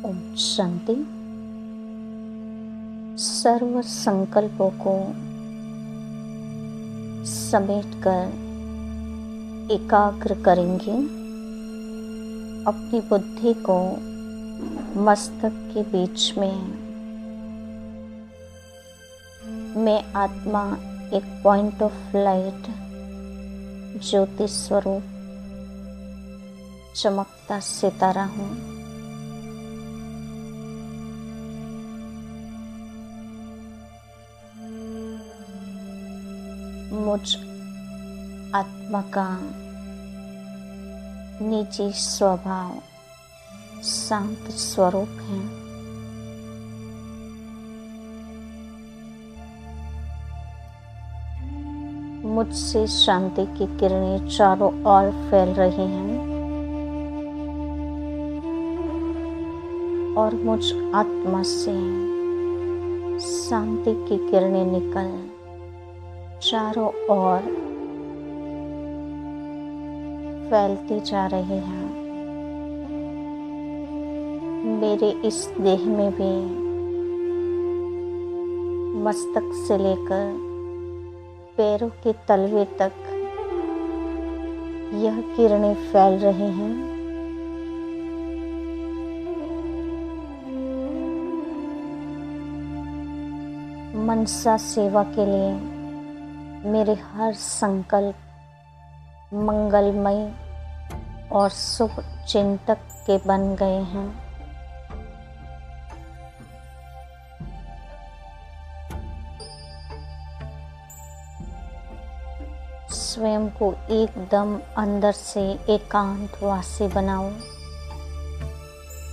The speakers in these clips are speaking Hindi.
ओम शांति। सर्व संकल्पों को समेटकर एकाग्र करेंगे। अपनी बुद्धि को मस्तक के बीच में मैं आत्मा एक पॉइंट ऑफ लाइट ज्योति स्वरूप चमकता सितारा हूँ। मुझ आत्मा का निजी स्वभाव शांत स्वरूप है। मुझसे शांति की किरणें चारों ओर फैल रही हैं और मुझ आत्मा से शांति की किरणें निकल चारों ओर फैलती जा रही हैं। मेरे इस देह में भी मस्तक से लेकर पैरों के तलवे तक यह किरणें फैल रही हैं। मनसा सेवा के लिए मेरे हर संकल्प मंगलमय और शुभ चिंतक के बन गए हैं। स्वयं को एकदम अंदर से एकांतवासी बनाओ।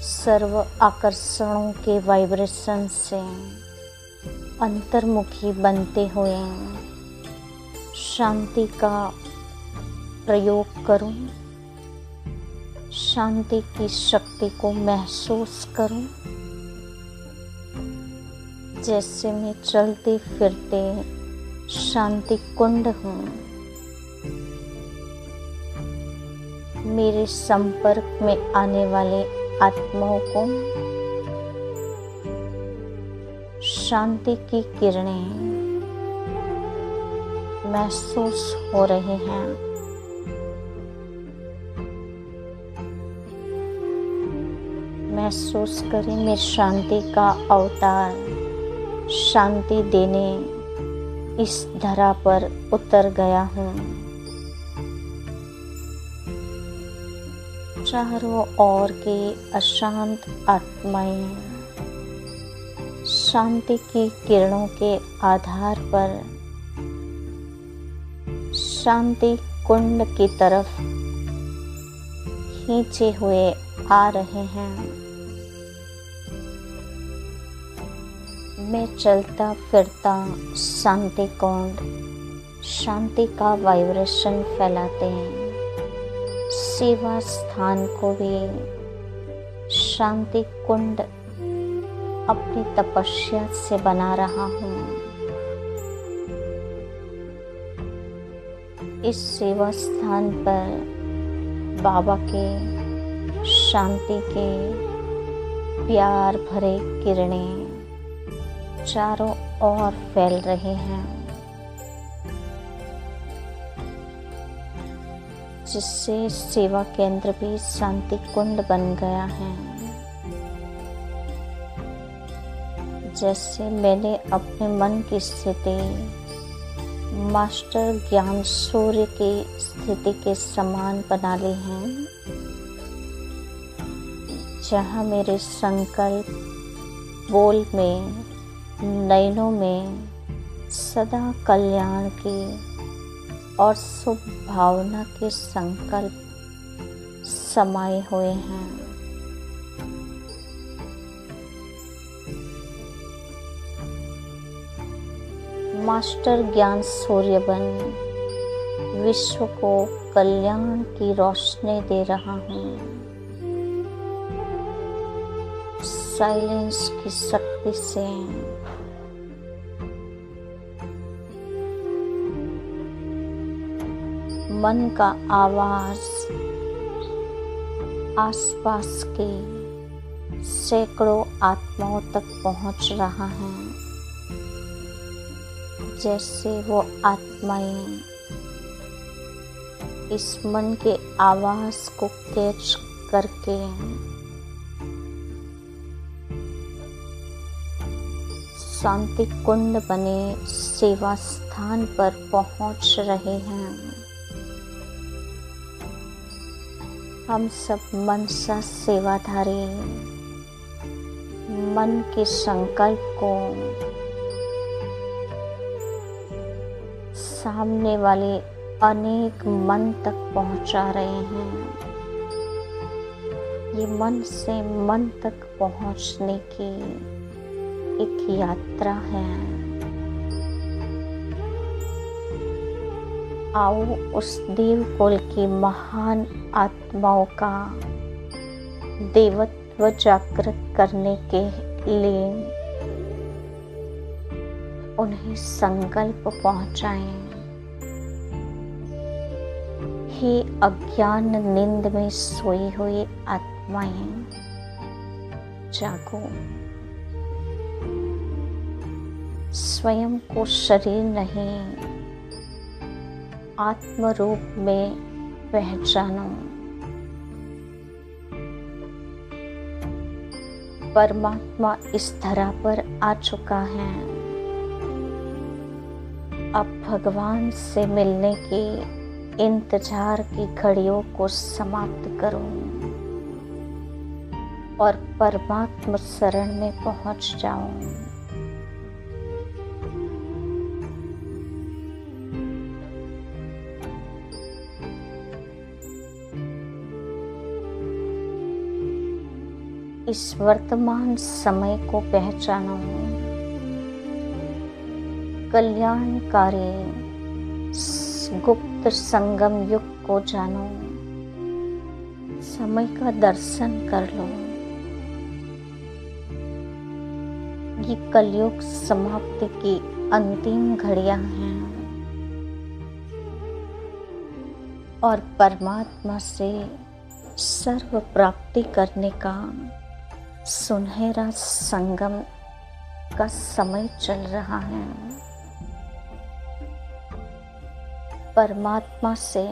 सर्व आकर्षणों के वाइब्रेशन से अंतर्मुखी बनते हुए शांति का प्रयोग करूं। शांति की शक्ति को महसूस करूं। जैसे मैं चलते फिरते शांति कुंड हूं। मेरे संपर्क में आने वाले आत्माओं को शांति की किरणें महसूस हो रहे हैं। महसूस करें मैं शांति का अवतार शांति देने इस धरा पर उतर गया हूँ। चारों ओर के अशांत आत्माएं शांति की किरणों के आधार पर शांति कुंड की तरफ खींचे हुए आ रहे हैं। मैं चलता फिरता शांति कुंड शांति का वाइब्रेशन फैलाते हैं। सेवा स्थान को भी शांति कुंड अपनी तपस्या से बना रहा हूँ। इस सेवा स्थान पर बाबा के शांति के प्यार भरे किरणें चारों ओर फैल रहे हैं, जिससे सेवा केंद्र भी शांति कुंड बन गया है। जैसे मैंने अपने मन की स्थिति मास्टर ज्ञान सूर्य की स्थिति के समान बना ली है, जहाँ मेरे संकल्प बोल में नयनों में सदा कल्याण की और शुभ भावना के संकल्प समाये हुए हैं। मास्टर ज्ञान सूर्य बन विश्व को कल्याण की रोशनी दे रहा हूँ। साइलेंस की शक्ति से मन का आवाज आसपास के सैकड़ों आत्माओं तक पहुंच रहा है। जैसे वो आत्माएं इस मन के आवाज को कैच करके शांति कुंड बने सेवा स्थान पर पहुंच रहे हैं। हम सब मनसा सेवाधारी मन के संकल्प को सामने वाले अनेक मन तक पहुंचा रहे हैं। ये मन से मन तक पहुंचने की एक यात्रा है। आओ उस देव कुल की महान आत्माओं का देवत्व जागृत करने के लिए उन्हें संकल्प पहुंचाएं। हे अज्ञान नींद में सोई हुई आत्माएं, जागो। स्वयं को शरीर नहीं आत्म रूप में पहचानो। परमात्मा इस धरा पर आ चुका है। अब भगवान से मिलने के इंतजार की घड़ियों को समाप्त करो और परमात्मा शरण में पहुंच जाओ। इस वर्तमान समय को पहचानो। कल्याणकारी गुप्त संगम युग को जानो। समय का दर्शन कर लो। ये कलयुग समाप्ति की अंतिम घड़ियां हैं और परमात्मा से सर्व प्राप्ति करने का सुनहरा संगम का समय चल रहा है। परमात्मा से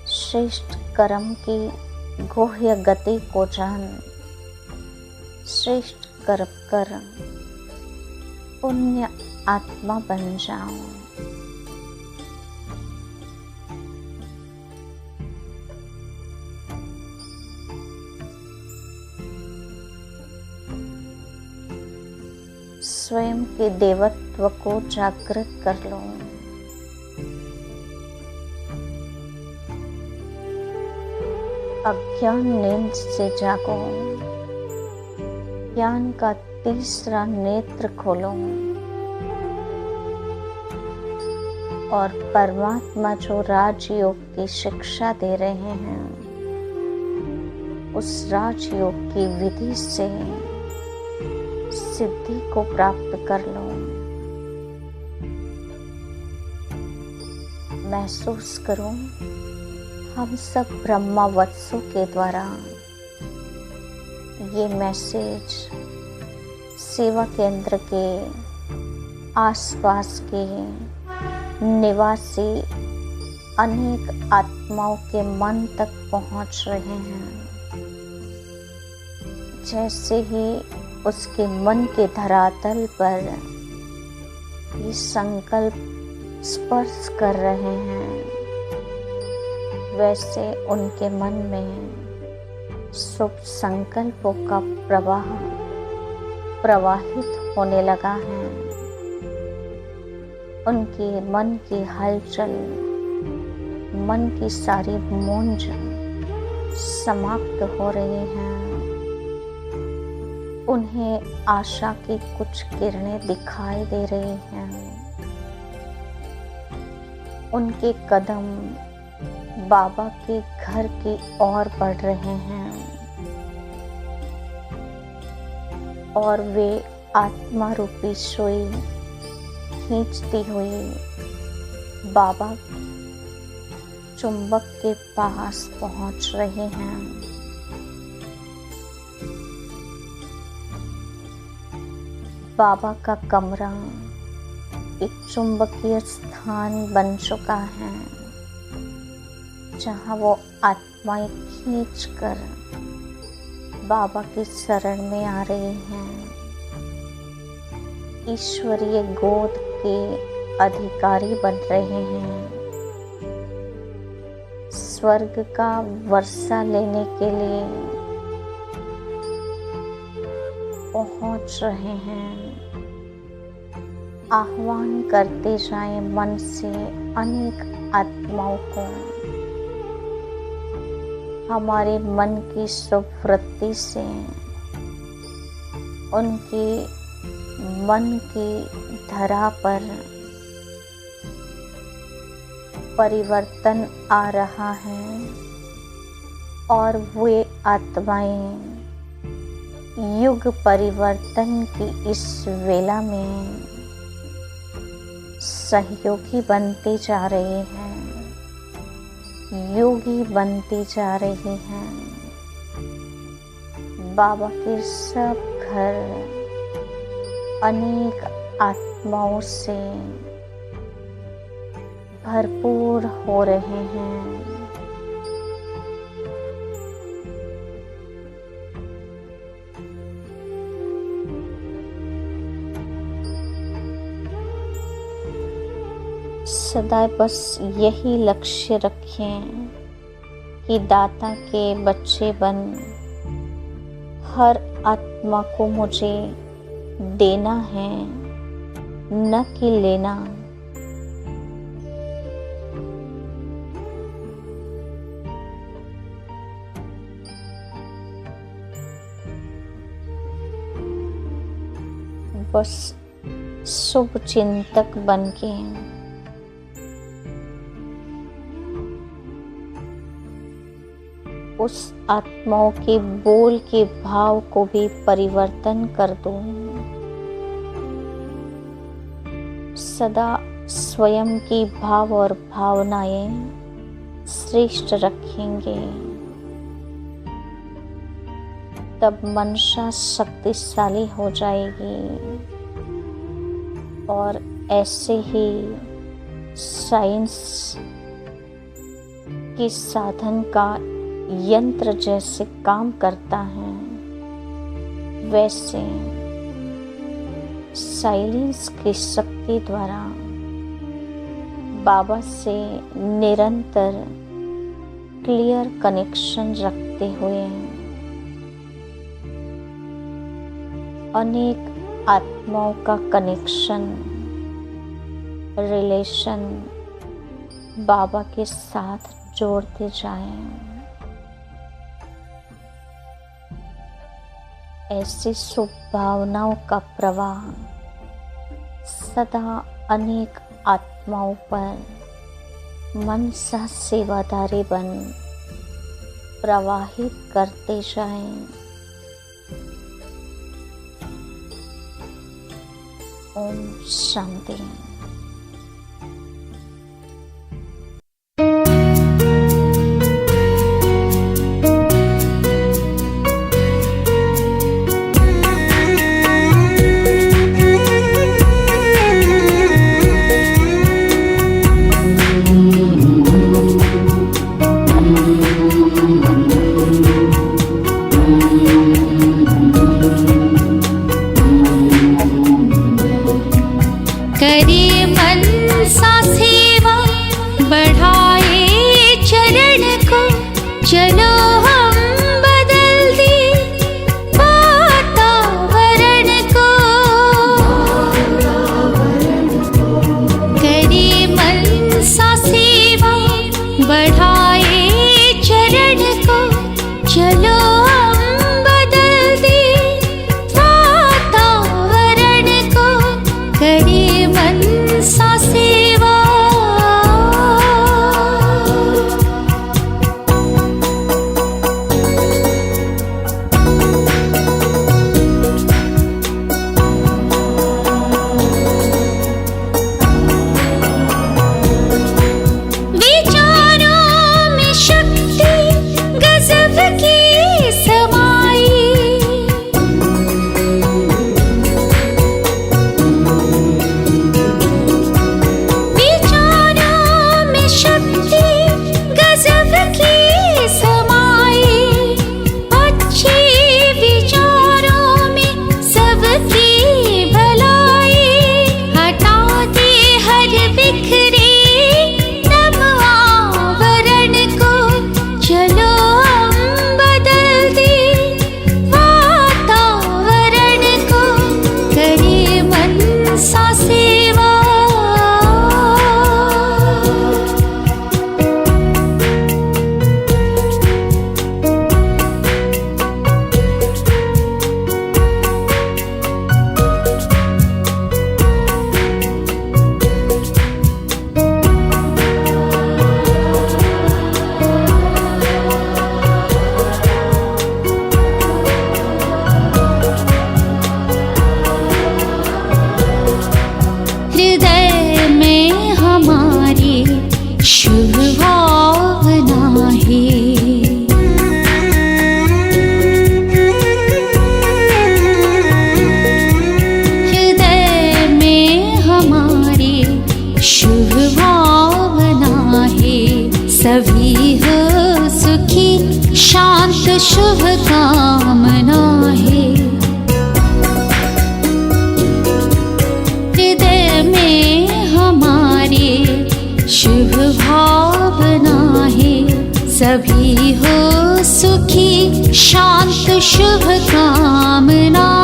श्रेष्ठ कर्म की गुह्य गति को जान, श्रेष्ठ कर्म कर पुण्य आत्मा बन जाओ। स्वयं के देवत्व को जागृत कर लो। अज्ञान नींद से जागो। ज्ञान का तीसरा नेत्र खोलो और परमात्मा जो राजयोग की शिक्षा दे रहे हैं, उस राजयोग की विधि से सिद्धि को प्राप्त कर लो। महसूस करो, हम सब ब्रह्मा वत्सों के द्वारा ये मैसेज सेवा केंद्र के आसपास के निवासी अनेक आत्माओं के मन तक पहुंच रहे हैं। जैसे ही उसके मन के धरातल पर ये संकल्प स्पर्श कर रहे हैं, वैसे उनके मन में शुभ संकल्पों का प्रवाह प्रवाहित होने लगा है। उनके मन की हलचल, मन की सारी मूंज समाप्त हो रही हैं। उन्हें आशा की कुछ किरणें दिखाई दे रही हैं। उनके कदम बाबा के घर की ओर बढ़ रहे हैं और वे आत्मा रूपी सुई खींचती हुई बाबा चुंबक के पास पहुंच रहे हैं। बाबा का कमरा एक चुंबकीय स्थान बन चुका है, जहाँ वो आत्माएं खींचकर बाबा की शरण में आ रही हैं। ईश्वरीय गोद के अधिकारी बन रहे हैं। स्वर्ग का वर्षा लेने के लिए पहुंच रहे हैं। आह्वान करते जाएं मन से अनेक आत्माओं को। हमारे मन की सुवृत्ति से उनकी मन की धरा पर परिवर्तन आ रहा है और वे आत्माएं युग परिवर्तन की इस वेला में सहयोगी बनती जा रही हैं, योगी बनती जा रही हैं। बाबा के सब घर अनेक आत्माओं से भरपूर हो रहे हैं। सदा बस यही लक्ष्य रखें कि दाता के बच्चे बन हर आत्मा को मुझे देना है, न कि लेना। बस शुभ चिंतक बनके उस आत्माओं के बोल के भाव को भी परिवर्तन कर दो। सदा स्वयं की भाव और भावनाएं श्रेष्ठ रखेंगे, तब मनसा शक्तिशाली हो जाएगी और ऐसे ही साइंस के साधन का यंत्र जैसे काम करता है, वैसे साइलेंस की शक्ति द्वारा बाबा से निरंतर क्लियर कनेक्शन रखते हुए अनेक आत्माओं का कनेक्शन, रिलेशन बाबा के साथ जोड़ते जाएं। ऐसी शुभ भावनाओं का प्रवाह सदा अनेक आत्माओं पर मनसा सेवादारी बन प्रवाहित करते जाएं। ओम शांति। करे मनसा सेवा, बढ़ाए चरण को, चलो हम बदल दे वातावरण को। करे मनसा सेवा, बढ़ाए चरण को, चलो हम बदल कामना है। हृदय में हमारे शुभ भावना है। सभी हो सुखी शांत शुभ कामना